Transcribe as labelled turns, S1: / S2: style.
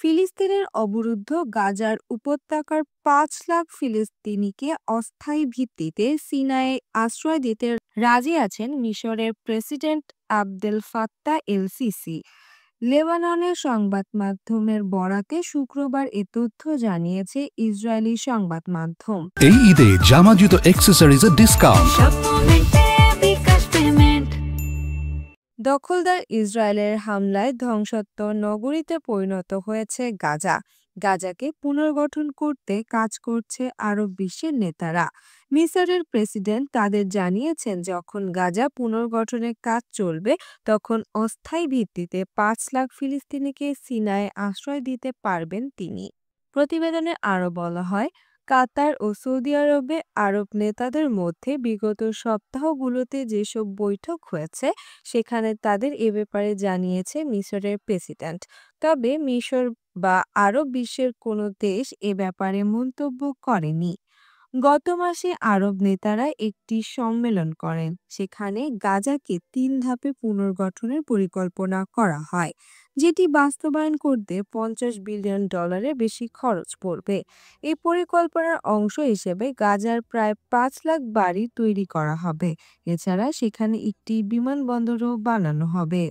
S1: ফিলিস্তিনের অবরুদ্ধ গাজার উপত্যকার ৫ লাখ ফিলিস্তিনিকে অস্থায়ী ভিত্তিতে সিনাইয়ে আশ্রয় দিতে রাজি আছেন মিশরের প্রেসিডেন্ট আবদেল ফাত্তাহ এল সিসি। লেবাননের সংবাদ মাধ্যমের বরাতে শুক্রবার এ তথ্য জানিয়েছে ইসরায়েলি সংবাদ মাধ্যম।
S2: এই ঈদে জামা জুতো অ্যাক্সেসরিজের ডিসকাউন্ট।
S1: দখলদার ইসরায়েলের হামলায় ধ্বংসাত্মক নগরীতে পরিণত হয়েছে গাজা। গাজাকে পুনর্গঠন করতে কাজ করছে আরব বিশ্বের নেতারা। মিসরের প্রেসিডেন্ট তাদের জানিয়েছেন, যখন গাজা পুনর্গঠনের কাজ চলবে তখন অস্থায়ী ভিত্তিতে ৫ লাখ ফিলিস্তিনিকে সিনাইয়ে আশ্রয় দিতে পারবেন তিনি। প্রতিবেদনে আরও বলা হয়, কাতার ও সৌদি আরবে আরব নেতাদের মধ্যে বিগত সপ্তাহগুলোতে যেসব বৈঠক হয়েছে সেখানে তাদের এ ব্যাপারে জানিয়েছে মিসরের প্রেসিডেন্ট। তবে মিসর বা আরব বিশ্বের কোনো দেশ এ ব্যাপারে মন্তব্য করেনি। গত মাসে আরব নেতারা একটি সম্মেলন করেন, সেখানে গাজাকে ৩ ধাপে পুনর্গঠনের পরিকল্পনা করা হয়, যেটি বাস্তবায়ন করতে $৫০ বিলিয়ন বেশি খরচ পড়বে। এই পরিকল্পনার অংশ হিসেবে গাজার প্রায় ৫ লাখ বাড়ি তৈরি করা হবে। এছাড়া সেখানে একটি বিমানবন্দরও বানানো হবে।